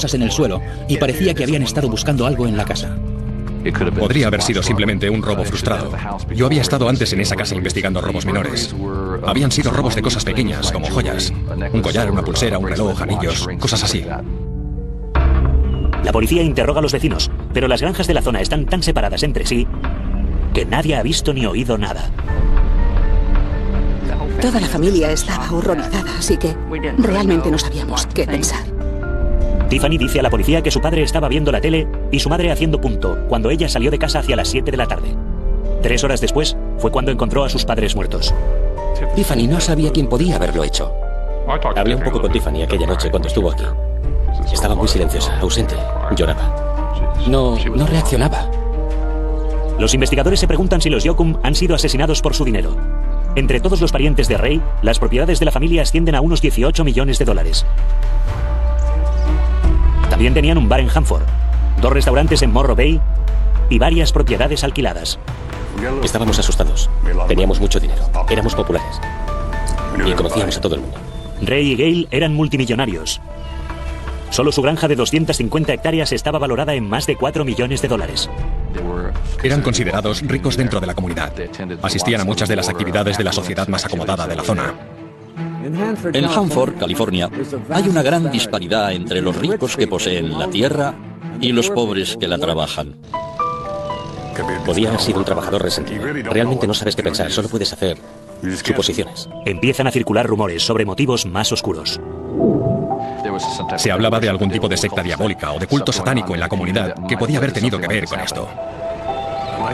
cosas en el suelo y parecía que habían estado buscando algo en la casa. Podría haber sido simplemente un robo frustrado. Yo había estado antes en esa casa investigando robos menores. Habían sido robos de cosas pequeñas, como joyas. Un collar, una pulsera, un reloj, anillos, cosas así. La policía interroga a los vecinos, pero las granjas de la zona están tan separadas entre sí que nadie ha visto ni oído nada. Toda la familia estaba horrorizada, así que realmente no sabíamos qué pensar. Tiffany dice a la policía que su padre estaba viendo la tele y su madre haciendo punto cuando ella salió de casa hacia las 7 de la tarde. 3 horas después fue cuando encontró a sus padres muertos. Tiffany no sabía quién podía haberlo hecho. Hablé un poco con Tiffany aquella noche cuando estuvo aquí. Estaba muy silenciosa, ausente, lloraba. No reaccionaba. Los investigadores se preguntan si los Yoakum han sido asesinados por su dinero. Entre todos los parientes de Ray, las propiedades de la familia ascienden a unos 18 millones de dólares. También tenían un bar en Hanford, 2 restaurantes en Morro Bay y varias propiedades alquiladas. Estábamos asustados. Teníamos mucho dinero. Éramos populares. Y conocíamos a todo el mundo. Ray y Gail eran multimillonarios. Solo su granja de 250 hectáreas estaba valorada en más de 4 millones de dólares. Eran considerados ricos dentro de la comunidad. Asistían a muchas de las actividades de la sociedad más acomodada de la zona. En Hanford, California, hay una gran disparidad entre los ricos que poseen la tierra y los pobres que la trabajan. Podía haber sido un trabajador resentido. Realmente no sabes qué pensar, solo puedes hacer suposiciones. Empiezan a circular rumores sobre motivos más oscuros. Se hablaba de algún tipo de secta diabólica o de culto satánico en la comunidad que podía haber tenido que ver con esto.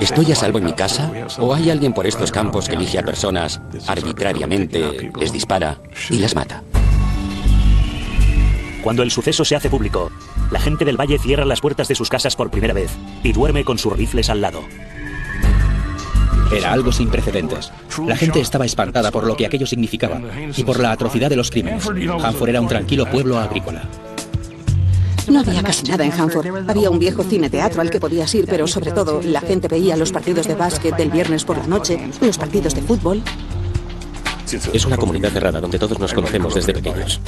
¿Estoy a salvo en mi casa? ¿O hay alguien por estos campos que elige a personas arbitrariamente, les dispara y las mata? Cuando el suceso se hace público, la gente del valle cierra las puertas de sus casas por primera vez y duerme con sus rifles al lado. Era algo sin precedentes. La gente estaba espantada por lo que aquello significaba y por la atrocidad de los crímenes. Hanford era un tranquilo pueblo agrícola. No había casi nada en Hanford. Había un viejo cine-teatro al que podías ir, pero sobre todo la gente veía los partidos de básquet del viernes por la noche, los partidos de fútbol. Es una comunidad cerrada donde todos nos conocemos desde pequeños.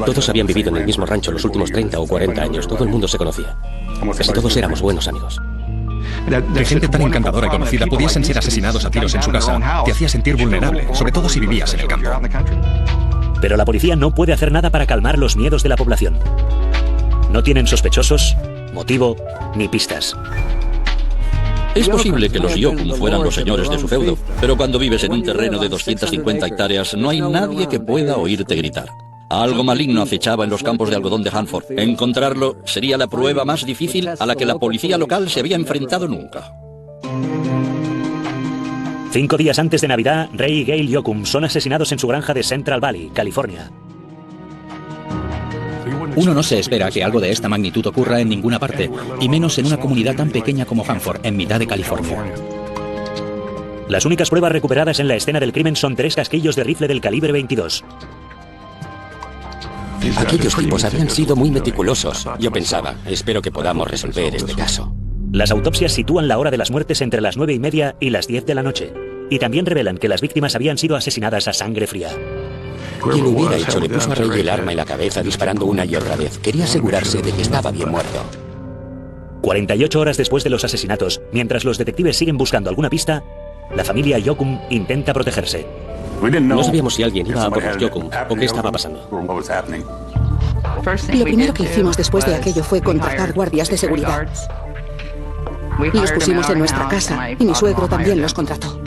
Todos habían vivido en el mismo rancho los últimos 30 o 40 años. Todo el mundo se conocía. Casi todos éramos buenos amigos. Que gente tan encantadora y conocida pudiesen ser asesinados a tiros en su casa te hacía sentir vulnerable, sobre todo si vivías en el campo. Pero la policía no puede hacer nada para calmar los miedos de la población. No tienen sospechosos, motivo ni pistas. Es posible que los Yoakum fueran los señores de su feudo, pero cuando vives en un terreno de 250 hectáreas no hay nadie que pueda oírte gritar. Algo maligno acechaba en los campos de algodón de Hanford. Encontrarlo sería la prueba más difícil a la que la policía local se había enfrentado nunca. 5 días antes de Navidad, Ray y Gail Yoakum son asesinados en su granja de Central Valley, California. Uno no se espera que algo de esta magnitud ocurra en ninguna parte, y menos en una comunidad tan pequeña como Hanford, en mitad de California. Las únicas pruebas recuperadas en la escena del crimen son 3 casquillos de rifle del calibre 22. Aquellos tipos habían sido muy meticulosos. Yo pensaba, espero que podamos resolver este caso. Las autopsias sitúan la hora de las muertes entre las 9:30 y las 10 de la noche. Y también revelan que las víctimas habían sido asesinadas a sangre fría. Quien lo hubiera hecho le puso a Ray el arma en la cabeza disparando una y otra vez. Quería asegurarse de que estaba bien muerto. 48 horas después de los asesinatos, mientras los detectives siguen buscando alguna pista, la familia Yoakum intenta protegerse. No sabíamos si alguien iba a por los Yoakum o qué estaba pasando. Lo primero que hicimos después de aquello fue contratar guardias de seguridad. Los pusimos en nuestra casa y mi suegro también los contrató.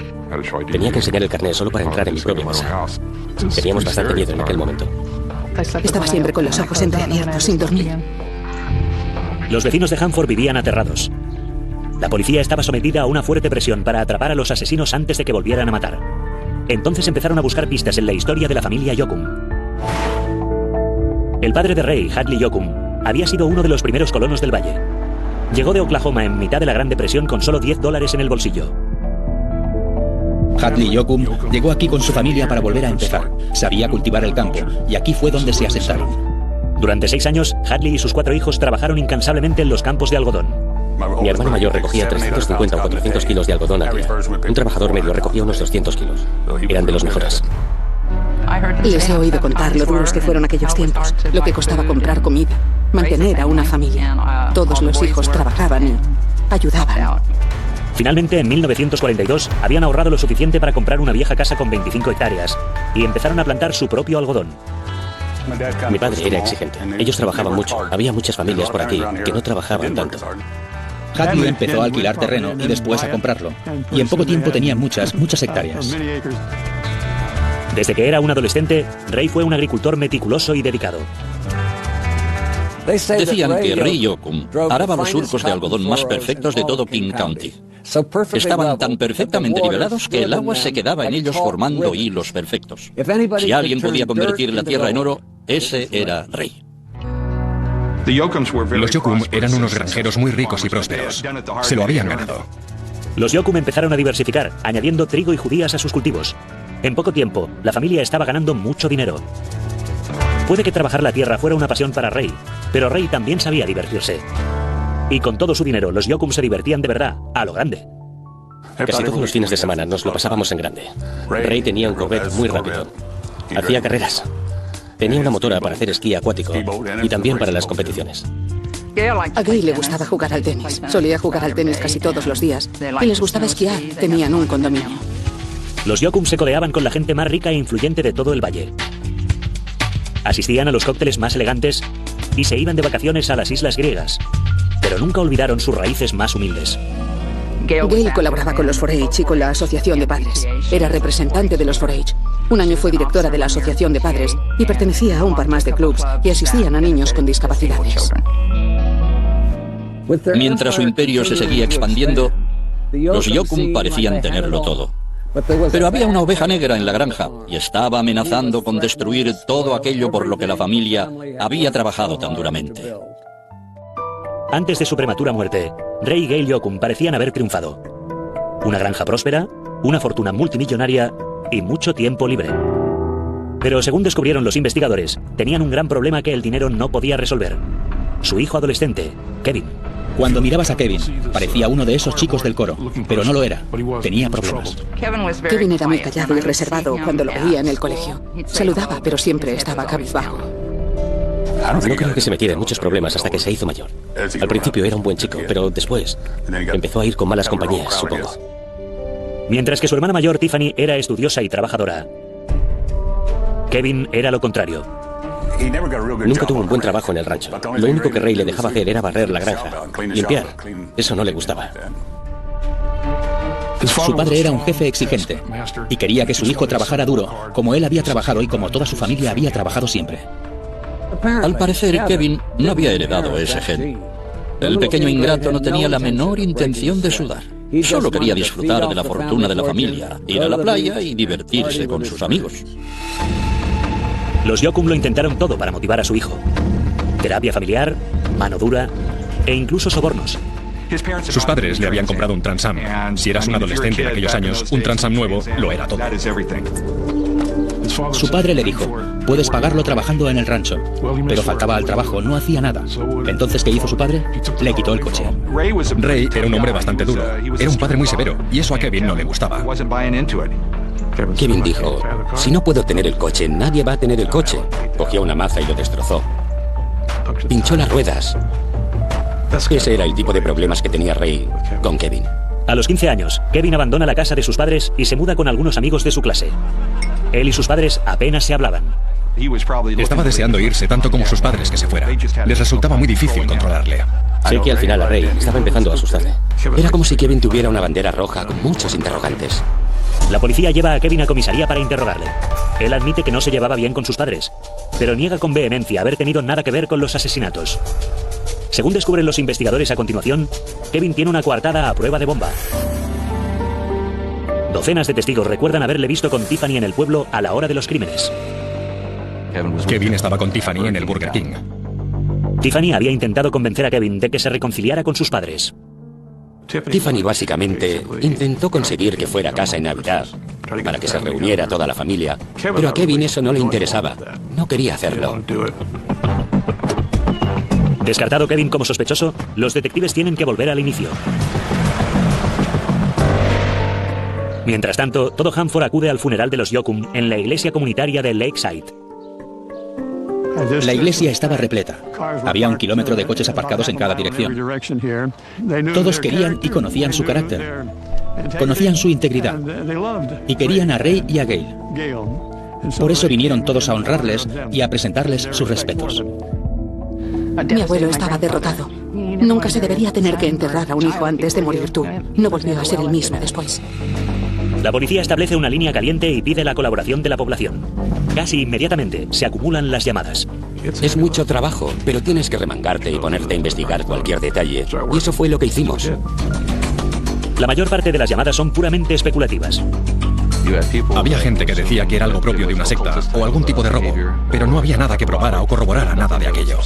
Tenía que enseñar el carnet solo para entrar en mi propia casa. Teníamos bastante miedo en aquel momento. Estaba siempre con los ojos entreabiertos, sin dormir. Los vecinos de Hanford vivían aterrados. La policía estaba sometida a una fuerte presión para atrapar a los asesinos antes de que volvieran a matar. Entonces empezaron a buscar pistas en la historia de la familia Yoakum. El padre de Ray, Hadley Yoakum, había sido uno de los primeros colonos del valle. Llegó de Oklahoma en mitad de la Gran Depresión con solo $10 en el bolsillo. Hadley Yoakum llegó aquí con su familia para volver a empezar. Sabía cultivar el campo y aquí fue donde se asentaron. Durante 6 años, Hadley y sus 4 hijos trabajaron incansablemente en los campos de algodón. Mi hermano mayor recogía 350 o 400 kilos de algodón al día. Un trabajador medio recogía unos 200 kilos. Eran de los mejores. Les he oído contar lo duros que fueron aquellos tiempos, lo que costaba comprar comida, mantener a una familia. Todos los hijos trabajaban y ayudaban. Finalmente, en 1942, habían ahorrado lo suficiente para comprar una vieja casa con 25 hectáreas y empezaron a plantar su propio algodón. Mi padre era exigente. Ellos trabajaban mucho. Había muchas familias por aquí que no trabajaban tanto. Hadley empezó a alquilar terreno y después a comprarlo. Y en poco tiempo tenía muchas hectáreas. Desde que era un adolescente, Ray fue un agricultor meticuloso y dedicado. Decían que Ray Yoakum araba los surcos de algodón más perfectos de todo King County. Estaban tan perfectamente nivelados que el agua se quedaba en ellos formando hilos perfectos. Si alguien podía convertir la tierra en oro, ese era Ray. Los Yoakum eran unos granjeros muy ricos y prósperos. Se lo habían ganado. Los Yoakum empezaron a diversificar, añadiendo trigo y judías a sus cultivos. En poco tiempo, la familia estaba ganando mucho dinero. Puede que trabajar la tierra fuera una pasión para Ray, pero Ray también sabía divertirse. Y con todo su dinero, los Yoakum se divertían de verdad, a lo grande. Casi todos los fines de semana nos lo pasábamos en grande. Ray tenía un Corvette muy rápido. Hacía carreras. Tenía una motora para hacer esquí acuático y también para las competiciones. A Gay le gustaba jugar al tenis. Solía jugar al tenis casi todos los días. Y les gustaba esquiar. Tenían un condominio. Los Yoakum se codeaban con la gente más rica e influyente de todo el valle. Asistían a los cócteles más elegantes y se iban de vacaciones a las islas griegas. Pero nunca olvidaron sus raíces más humildes. Gail colaboraba con los 4-H y con la Asociación de Padres. Era representante de los 4-H. Un año fue directora de la Asociación de Padres y pertenecía a un par más de clubs y asistían a niños con discapacidades. Mientras su imperio se seguía expandiendo, los Yoakum parecían tenerlo todo. Pero había una oveja negra en la granja y estaba amenazando con destruir todo aquello por lo que la familia había trabajado tan duramente. Antes de su prematura muerte, Ray y Gail Yoakum parecían haber triunfado. Una granja próspera, una fortuna multimillonaria y mucho tiempo libre. Pero según descubrieron los investigadores, tenían un gran problema que el dinero no podía resolver. Su hijo adolescente, Kevin. Cuando mirabas a Kevin, parecía uno de esos chicos del coro, pero no lo era. Tenía problemas. Kevin era muy callado y reservado cuando lo veía en el colegio. Saludaba, pero siempre estaba cabizbajo. No creo que se metiera en muchos problemas hasta que se hizo mayor. Al principio era un buen chico, pero después empezó a ir con malas compañías, supongo. Mientras que su hermana mayor, Tiffany, era estudiosa y trabajadora, Kevin era lo contrario. Nunca tuvo un buen trabajo en el rancho. Lo único que Ray le dejaba hacer era barrer la granja, limpiar. Eso no le gustaba. Su padre era un jefe exigente y quería que su hijo trabajara duro, como él había trabajado y como toda su familia había trabajado siempre. Al parecer, Kevin no había heredado ese gen. El pequeño ingrato no tenía la menor intención de sudar. Solo quería disfrutar de la fortuna de la familia, ir a la playa y divertirse con sus amigos. Los Yoakum lo intentaron todo para motivar a su hijo. Terapia familiar, mano dura e incluso sobornos. Sus padres le habían comprado un Trans Am. Si eras un adolescente en aquellos años, un Trans Am nuevo lo era todo. Su padre le dijo, puedes pagarlo trabajando en el rancho. Pero faltaba al trabajo, no hacía nada. Entonces, ¿qué hizo su padre? Le quitó el coche. Ray era un hombre bastante duro. Era un padre muy severo, y eso a Kevin no le gustaba. Kevin dijo, si no puedo tener el coche, nadie va a tener el coche. Cogió una maza y lo destrozó. Pinchó las ruedas. Ese era el tipo de problemas que tenía Ray con Kevin. A los 15 años, Kevin abandona la casa de sus padres y se muda con algunos amigos de su clase. Él y sus padres apenas se hablaban. Estaba deseando irse tanto como sus padres que se fuera. Les resultaba muy difícil controlarle. Sé que al final a Ray estaba empezando a asustarle. Era como si Kevin tuviera una bandera roja con muchos interrogantes. La policía lleva a Kevin a comisaría para interrogarle. Él admite que no se llevaba bien con sus padres, pero niega con vehemencia haber tenido nada que ver con los asesinatos. Según descubren los investigadores a continuación, Kevin tiene una coartada a prueba de bomba. Docenas de testigos recuerdan haberle visto con Tiffany en el pueblo a la hora de los crímenes. Kevin estaba con Tiffany en el Burger King. Tiffany había intentado convencer a Kevin de que se reconciliara con sus padres. Tiffany básicamente intentó conseguir que fuera a casa en Navidad para que se reuniera toda la familia, pero a Kevin eso no le interesaba. No quería hacerlo. Descartado Kevin como sospechoso, los detectives tienen que volver al inicio. Mientras tanto, todo Hanford acude al funeral de los Yoakum en la iglesia comunitaria de Lakeside. La iglesia estaba repleta. Había 1 kilómetro de coches aparcados en cada dirección. Todos querían y conocían su carácter. Conocían su integridad. Y querían a Ray y a Gail. Por eso vinieron todos a honrarles y a presentarles sus respetos. Mi abuelo estaba derrotado. Nunca se debería tener que enterrar a un hijo antes de morir tú. No volvió a ser el mismo después. La policía establece una línea caliente y pide la colaboración de la población. Casi inmediatamente se acumulan las llamadas. Es mucho trabajo, pero tienes que remangarte y ponerte a investigar cualquier detalle. Y eso fue lo que hicimos. La mayor parte de las llamadas son puramente especulativas. Había gente que decía que era algo propio de una secta o algún tipo de robo, pero no había nada que probara o corroborara nada de aquello.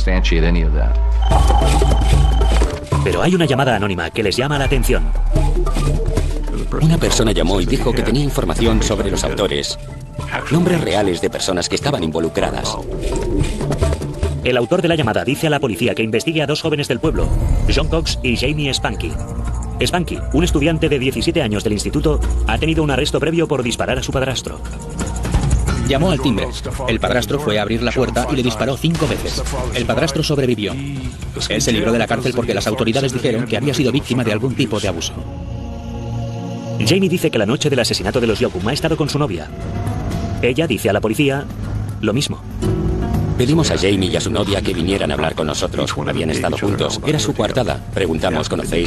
Pero hay una llamada anónima que les llama la atención. Una persona llamó y dijo que tenía información sobre los autores, nombres reales de personas que estaban involucradas. El autor de la llamada dice a la policía que investigue a 2 jóvenes del pueblo, John Cox y Jamie Spanky. Spanky, un estudiante de 17 años del instituto, ha tenido un arresto previo por disparar a su padrastro. Llamó al timbre. El padrastro fue a abrir la puerta y le disparó 5 veces. El padrastro sobrevivió. Él se libró de la cárcel porque las autoridades dijeron que había sido víctima de algún tipo de abuso. Jamie dice que la noche del asesinato de los Yoakum ha estado con su novia. Ella dice a la policía lo mismo. Pedimos a Jamie y a su novia que vinieran a hablar con nosotros. Habían estado juntos. Era su coartada. Preguntamos, ¿conocéis